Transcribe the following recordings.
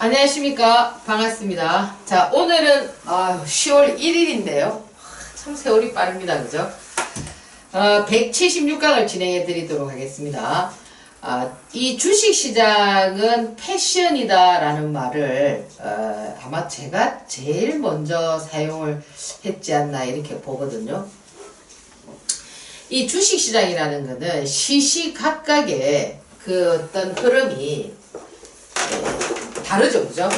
안녕하십니까. 반갑습니다. 자, 오늘은 10월 1일인데요. 참 세월이 빠릅니다. 그죠? 176강을 진행해 드리도록 하겠습니다. 이 주식시장은 패션이다 라는 말을 아마 제가 제일 먼저 사용을 했지 않나 이렇게 보거든요. 이 주식시장이라는 거는 시시각각의 그 어떤 흐름이 다르죠, 그죠?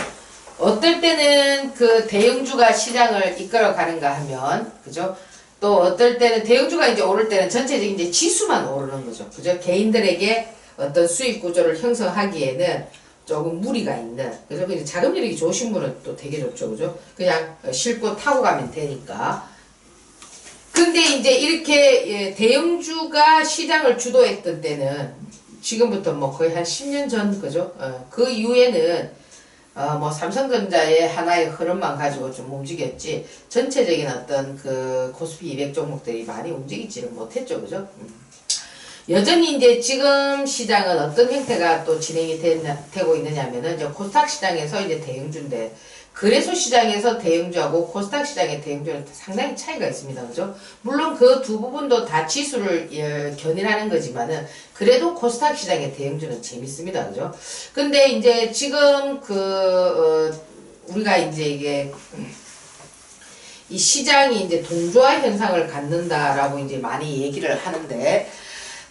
어떨 때는 그 대형주가 시장을 이끌어 가는가 하면, 그죠? 또 어떨 때는 대형주가 이제 오를 때는 전체적인 이제 지수만 오르는 거죠, 그죠? 개인들에게 어떤 수익 구조를 형성하기에는 조금 무리가 있는, 그죠? 이제 자금력이 좋으신 분은 또 되게 좋죠, 그죠? 그냥 싣고 타고 가면 되니까. 근데 이제 이렇게 대형주가 시장을 주도했던 때는 지금부터 뭐 거의 한 10년 전, 그죠? 그 이후에는 뭐 삼성전자의 하나의 흐름만 가지고 좀 움직였지 전체적인 어떤 그 코스피 200 종목들이 많이 움직이지는 못했죠, 그죠? 여전히 이제 지금 시장은 어떤 형태가 또 진행이 되고 있느냐면은 이제 코스닥 시장에서 이제 대형주인데 거래소 시장에서 대형주하고 코스닥 시장의 대형주는 상당히 차이가 있습니다. 그죠? 물론 그 두 부분도 다 지수를 견인하는 거지만은 그래도 코스닥 시장의 대형주는 재밌습니다. 그죠? 근데 이제 지금 우리가 이제 이게 이 시장이 이제 동조화 현상을 갖는다라고 이제 많이 얘기를 하는데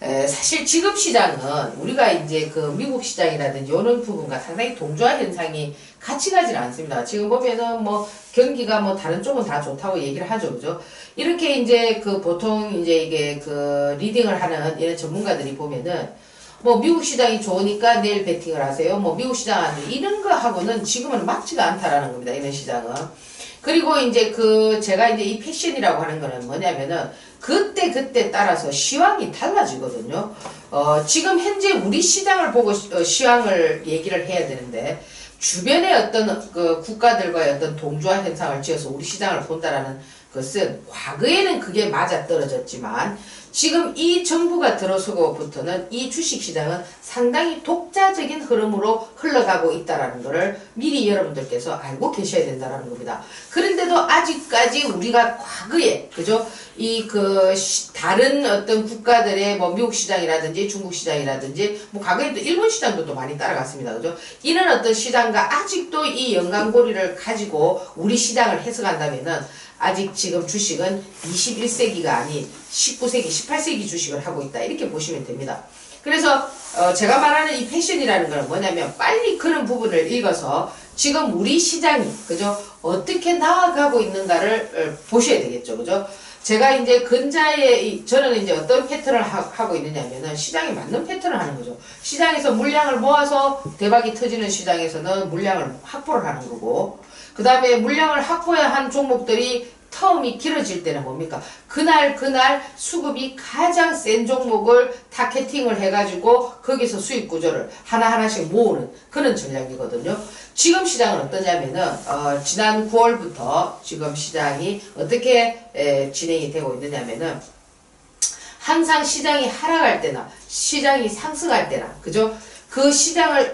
사실 지금 시장은 우리가 이제 그 미국 시장이라든지 이런 부분과 상당히 동조화 현상이 같이 가지는 않습니다. 지금 보면은 뭐 경기가 뭐 다른 쪽은 다 좋다고 얘기를 하죠, 그죠? 이렇게 이제 그 보통 이제 이게 그 리딩을 하는 이런 전문가들이 보면은 뭐 미국 시장이 좋으니까 내일 베팅을 하세요. 뭐 미국 시장 안 돼. 이런 거 하고는 지금은 맞지가 않다라는 겁니다. 이런 시장은. 그리고 이제 제가 이제 이 패션이라고 하는 거는 뭐냐면은 그때 따라서 시황이 달라지거든요. 지금 현재 우리 시장을 보고 시황을 얘기를 해야 되는데 주변의 어떤 그 국가들과의 어떤 동조화 현상을 지어서 우리 시장을 본다라는 것은 과거에는 그게 맞아 떨어졌지만 지금 이 정부가 들어서고부터는 이 주식시장은 상당히 독자적인 흐름으로 흘러가고 있다는 것을 미리 여러분들께서 알고 계셔야 된다는 겁니다. 그런데도 아직까지 우리가 과거에, 그죠? 다른 어떤 국가들의 뭐 미국 시장이라든지 중국 시장이라든지 뭐 과거에도 일본 시장도 또 많이 따라갔습니다. 그죠? 이런 어떤 시장과 아직도 이 연관고리를 가지고 우리 시장을 해석한다면은 아직 지금 주식은 21세기가 아닌 19세기, 18세기 주식을 하고 있다. 이렇게 보시면 됩니다. 그래서 제가 말하는 이 패션이라는 건 뭐냐면 빨리 그런 부분을 읽어서 지금 우리 시장이, 그죠? 어떻게 나아가고 있는가를 보셔야 되겠죠. 그죠? 제가 이제 저는 이제 어떤 패턴을 하고 있느냐면은 시장에 맞는 패턴을 하는 거죠. 시장에서 물량을 모아서 대박이 터지는 시장에서는 물량을 확보를 하는 거고, 그 다음에 물량을 확보한 종목들이 텀이 길어질 때는 뭡니까? 그날 수급이 가장 센 종목을 타겟팅을 해가지고 거기서 수익 구조를 하나하나씩 모으는 그런 전략이거든요. 지금 시장은 어떠냐면은 지난 9월부터 지금 시장이 어떻게 진행이 되고 있느냐면은 항상 시장이 하락할 때나 시장이 상승할 때나, 그죠?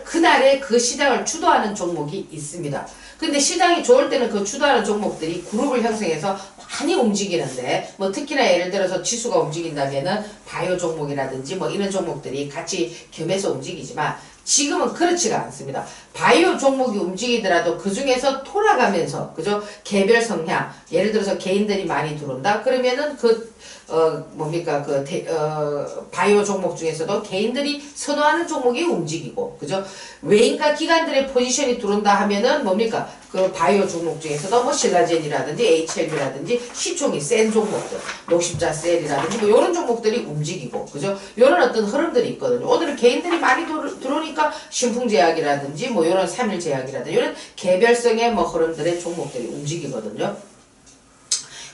그날에 그 시장을 주도하는 종목이 있습니다. 근데 시장이 좋을 때는 그 주도하는 종목들이 그룹을 형성해서 많이 움직이는데, 뭐 특히나 예를 들어서 지수가 움직인다면은 바이오 종목이라든지 뭐 이런 종목들이 같이 겸해서 움직이지만 지금은 그렇지가 않습니다. 바이오 종목이 움직이더라도 그 중에서 돌아가면서, 그죠? 개별 성향, 예를 들어서 개인들이 많이 들어온다? 그러면은 바이오 종목 중에서도 개인들이 선호하는 종목이 움직이고, 그죠? 외인과 기관들의 포지션이 들어온다 하면은 그 바이오 종목 중에서도 뭐 신라젠이라든지 HLB라든지 시총이 센 종목들, 녹십자 셀이라든지 뭐 이런 종목들이 움직이고, 그죠? 이런 어떤 흐름들이 있거든요. 오늘은 개인들이 많이 들어오니까 신풍제약이라든지 뭐 이런 3일제약이라든지 이런 개별성의 뭐 흐름들의 종목들이 움직이거든요.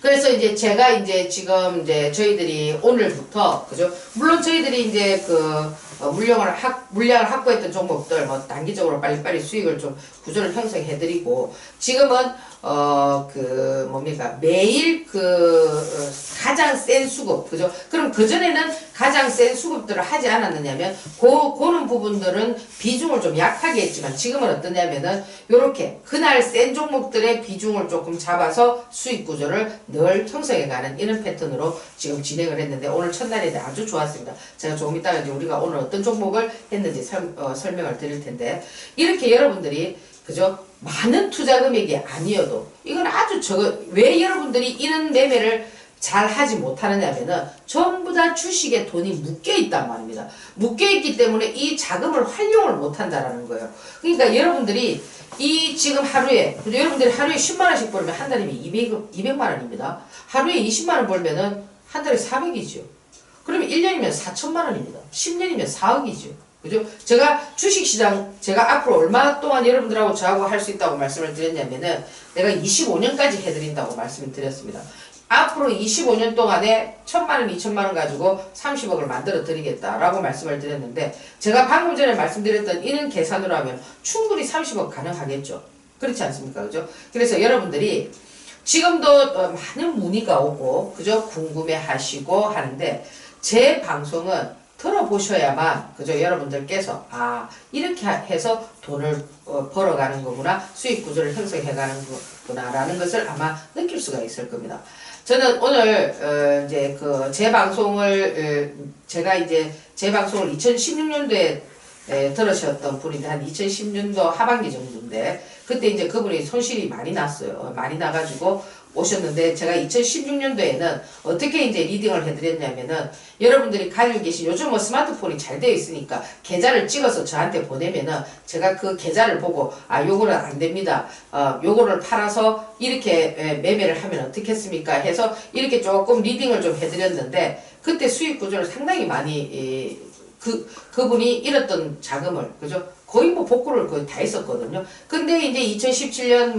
그래서 이제 제가 이제 지금 이제 저희들이 오늘부터 그죠? 물론 저희들이 이제 물량을 확보했던 종목들 뭐 단기적으로 빨리빨리 수익을 좀 구조를 형성해드리고 지금은 매일 가장 센 수급 그죠? 그럼 그전에는 가장 센 수급들을 하지 않았느냐면 그런 부분들은 비중을 좀 약하게 했지만 지금은 어떠냐면은 요렇게 그날 센 종목들의 비중을 조금 잡아서 수익 구조를 늘 형성해가는 이런 패턴으로 지금 진행을 했는데 오늘 첫날인데 아주 좋았습니다. 제가 조금 이따가 이제 우리가 오늘 어떤 종목을 했는지 설명을 드릴 텐데 이렇게 여러분들이 그죠? 많은 투자 금액이 아니어도 이건 아주 왜 여러분들이 이런 매매를 잘 하지 못하느냐면은 전부 다 주식에 돈이 묶여 있단 말입니다. 묶여 있기 때문에 이 자금을 활용을 못 한다라는 거예요. 그러니까 여러분들이 지금 여러분들이 하루에 10만원씩 벌면 한 달이면 200만원입니다. 하루에 20만원 벌면은 한 달에 400이죠. 그러면 1년이면 4천만원입니다. 10년이면 4억이죠. 그죠? 제가 주식시장, 제가 앞으로 얼마 동안 여러분들하고 저하고 할 수 있다고 말씀을 드렸냐면은, 내가 25년까지 해드린다고 말씀을 드렸습니다. 앞으로 25년 동안에 1,000만원, 2,000만원 가지고 30억을 만들어 드리겠다라고 말씀을 드렸는데, 제가 방금 전에 말씀드렸던 이런 계산으로 하면 충분히 30억 가능하겠죠. 그렇지 않습니까? 그죠? 그래서 여러분들이 지금도 많은 문의가 오고, 그죠? 궁금해 하시고 하는데, 제 방송은 들어보셔야만 그죠 여러분들께서 이렇게 해서 돈을 벌어가는 거구나 수익 구조를 형성해가는 거구나 라는 것을 아마 느낄 수가 있을 겁니다. 저는 오늘 제 방송을 제 방송을 2016년도에 들으셨던 분인데 한 2010년도 하반기 정도인데 그때 이제 그분이 손실이 많이 났어요. 많이 나가지고 오셨는데 제가 2016년도에는 어떻게 이제 리딩을 해드렸냐면은 여러분들이 가지고 계신 요즘 뭐 스마트폰이 잘 되어 있으니까 계좌를 찍어서 저한테 보내면은 제가 그 계좌를 보고 요거는 안 됩니다. 요거를 팔아서 이렇게 매매를 하면 어떻겠습니까? 해서 이렇게 조금 리딩을 좀 해드렸는데 그때 수익 구조를 상당히 많이 그분이 잃었던 자금을 그죠? 거의 뭐 복구를 거의 다 했었거든요. 근데 이제 2017년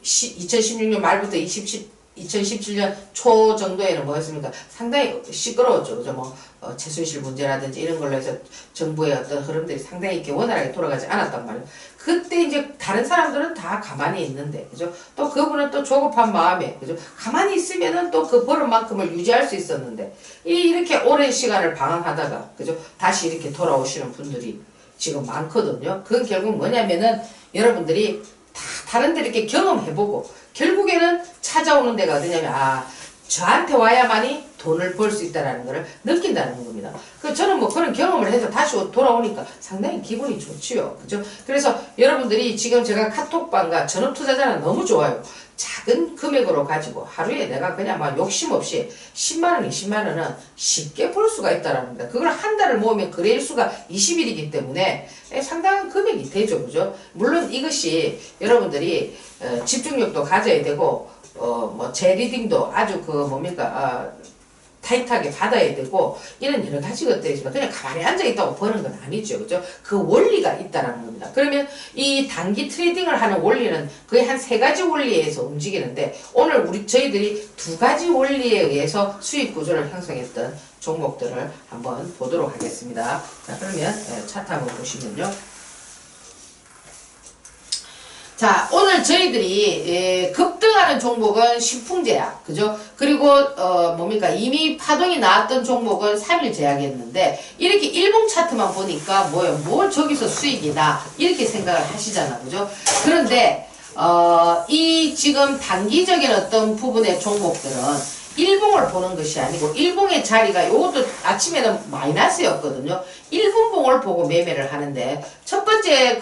2016년 말부터 2017년 초 정도에는 뭐였습니까? 상당히 시끄러웠죠. 그죠? 최순실 문제라든지 이런 걸로 해서 정부의 어떤 흐름들이 상당히 이렇게 원활하게 돌아가지 않았단 말이에요. 그때 이제 다른 사람들은 다 가만히 있는데, 그죠? 또 그분은 또 조급한 마음에, 그죠? 가만히 있으면은 또 그 벌음만큼을 유지할 수 있었는데, 이렇게 오랜 시간을 방황하다가, 그죠? 다시 이렇게 돌아오시는 분들이 지금 많거든요. 그건 결국 뭐냐면은 여러분들이 다른 데 이렇게 경험해보고 결국에는 찾아오는 데가 어디냐면 저한테 와야만이 돈을 벌 수 있다는 것을 느낀다는 겁니다. 저는 뭐 그런 경험을 해서 다시 돌아오니까 상당히 기분이 좋지요. 그죠? 그래서 여러분들이 지금 제가 카톡방과 전업투자자는 너무 좋아요. 작은 금액으로 가지고 하루에 내가 그냥 막 욕심 없이 10만원, 20만원은 쉽게 벌 수가 있다는 겁니다. 그걸 한 달을 모으면 거래일수가 20일이기 때문에 상당한 금액이 되죠. 그죠? 물론 이것이 여러분들이 집중력도 가져야 되고 제 리딩도 아주 타이트하게 받아야 되고 이런 여러 가지 것들이 있지만 그냥 가만히 앉아있다고 버는 건 아니죠. 그죠? 그 원리가 있다라는 겁니다. 그러면 이 단기 트레이딩을 하는 원리는 거의 한 3가지 원리에 의해서 움직이는데 오늘 저희들이 2가지 원리에 의해서 수익 구조를 형성했던 종목들을 한번 보도록 하겠습니다. 자, 그러면 차트 한번 보시면요. 자, 오늘 저희들이 급등하는 종목은 신풍제약, 그죠? 그리고 이미 파동이 나왔던 종목은 3일 제약이었는데 이렇게 일봉 차트만 보니까 뭘 저기서 수익이 나 이렇게 생각을 하시잖아, 그죠? 그런데 이 지금 단기적인 어떤 부분의 종목들은 일봉을 보는 것이 아니고 일봉의 자리가 이것도 아침에는 마이너스였거든요. 일분봉을 보고 매매를 하는데 첫 번째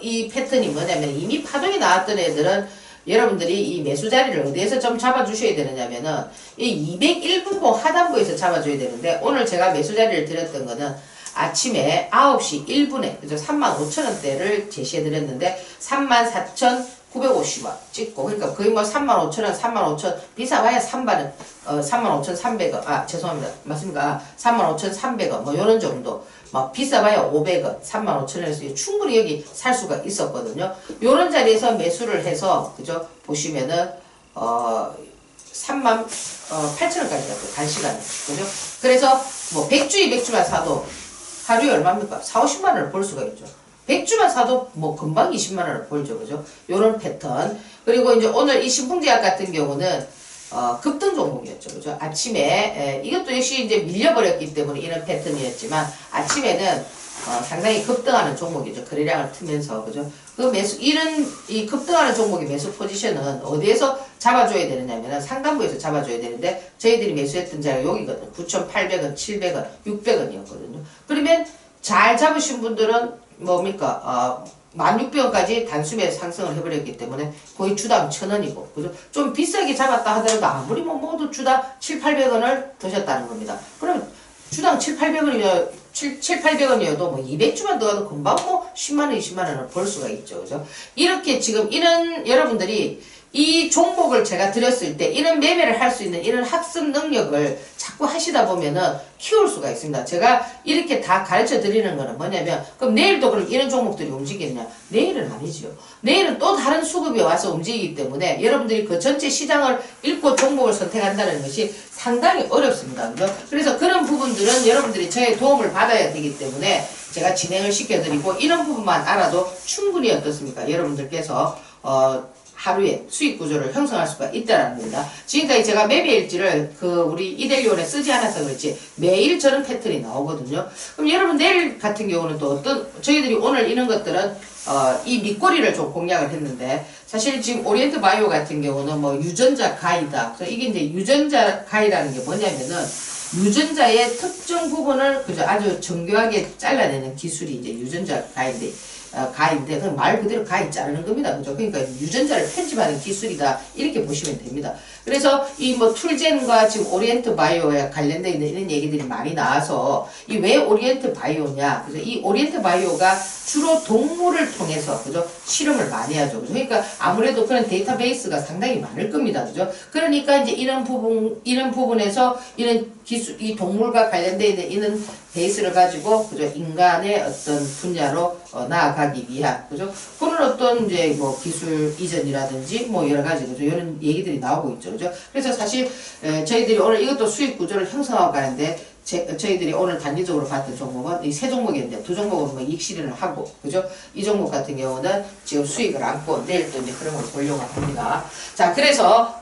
이 패턴이 뭐냐면 이미 파동이 나왔던 애들은 여러분들이 이 매수 자리를 어디에서 좀 잡아주셔야 되느냐면은 이 201분봉 하단부에서 잡아줘야 되는데 오늘 제가 매수 자리를 드렸던 거는 아침에 9시 1분에 그죠? 35,000원대를 제시해드렸는데 34,950원 찍고 그러니까 거의 35,000원, 35,000원 비싸봐야 35,300원 죄송합니다. 맞습니까? 35,300원 요런 정도 비싸봐야 500원, 35,000원에서 충분히 여기 살 수가 있었거든요. 요런 자리에서 매수를 해서 그죠? 보시면은 3만 8천원까지 갔어요. 단시간에. 그죠? 그래서 뭐 100주, 200주만 사도 하루에 얼마입니까? 4, 50만원을 벌 수가 있죠. 100주만 사도 뭐 금방 20만원을 벌죠. 그죠? 요런 패턴. 그리고 이제 오늘 이 신풍제약 같은 경우는 급등 종목이었죠. 그죠? 아침에, 이것도 역시 이제 밀려버렸기 때문에 이런 패턴이었지만, 아침에는 상당히 급등하는 종목이죠. 거래량을 트면서. 그죠? 이 급등하는 종목의 매수 포지션은 어디에서 잡아줘야 되느냐면 상단부에서 잡아줘야 되는데, 저희들이 매수했던 자리가 여기거든요. 9,800원, 700원, 600원이었거든요. 그러면 잘 잡으신 분들은 뭡니까? 16,000원까지 단숨에 상승을 해버렸기 때문에 거의 주당 1,000원이고, 그죠? 좀 비싸게 잡았다 하더라도 아무리 뭐 모두 주당 700~800원을 드셨다는 겁니다. 그러면 주당 700~800원이어도 뭐 200주만 더 가도 금방 뭐 10만원, 20만원을 벌 수가 있죠. 그죠? 이렇게 지금 이런 여러분들이 이 종목을 제가 드렸을 때 이런 매매를 할 수 있는 이런 학습 능력을 자꾸 하시다 보면은 키울 수가 있습니다. 제가 이렇게 다 가르쳐 드리는 거는 뭐냐면, 그럼 내일도 그럼 이런 종목들이 움직이겠냐? 내일은 아니지요. 내일은 또 다른 수급이 와서 움직이기 때문에 여러분들이 그 전체 시장을 읽고 종목을 선택한다는 것이 상당히 어렵습니다. 그죠? 그래서 그런 부분들은 여러분들이 저의 도움을 받아야 되기 때문에 제가 진행을 시켜드리고, 이런 부분만 알아도 충분히 어떻습니까? 여러분들께서 하루에 수익 구조를 형성할 수가 있다는 겁니다. 지금까지 제가 매매일지를 우리 이델리온에 쓰지 않아서 그렇지 매일 저런 패턴이 나오거든요. 그럼 여러분 내일 같은 경우는 또 저희들이 오늘 이런 것들은 이 밑꼬리를 좀 공략을 했는데, 사실 지금 오리엔트 바이오 같은 경우는 뭐 유전자 가이다. 그래서 이게 이제 유전자 가이라는 게 뭐냐면은 유전자의 특정 부분을 그저 아주 정교하게 잘라내는 기술이 이제 유전자 가인데, 그냥 말 그대로 가위 자르는 겁니다. 그죠? 그러니까 유전자를 편집하는 기술이다. 이렇게 보시면 됩니다. 그래서 이 뭐 툴젠과 지금 오리엔트 바이오에 관련되어 있는 이런 얘기들이 많이 나와서 이 왜 오리엔트 바이오냐. 그죠? 이 오리엔트 바이오가 주로 동물을 통해서, 그죠? 실험을 많이 하죠. 그죠? 그러니까 아무래도 그런 데이터베이스가 상당히 많을 겁니다. 그죠? 그러니까 이제 이런 부분에서 이런 기술, 이 동물과 관련되어 있는 이런 베이스를 가지고, 그죠? 인간의 어떤 분야로 나아가기 위한, 그죠? 그런 어떤 이제 뭐 기술 이전이라든지 뭐 여러 가지, 그죠? 이런 얘기들이 나오고 있죠. 그죠? 그래서 사실, 저희들이 오늘 이것도 수익 구조를 형성하고 가는데, 저희들이 오늘 단기적으로 봤던 종목은 이 세 종목인데, 두 종목은 뭐 이익 실현을 하고, 그죠? 이 종목 같은 경우는 지금 수익을 안고 내일 또 이제 그런 걸 보려고 합니다. 자, 그래서,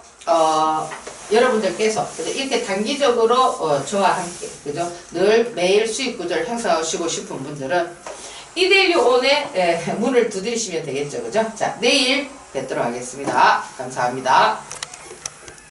여러분들께서 그죠? 이렇게 단기적으로 저와 함께, 그죠? 늘 매일 수익 구조를 형성하시고 싶은 분들은 이데일리온에 문을 두드리시면 되겠죠. 그죠? 자, 내일 뵙도록 하겠습니다. 감사합니다.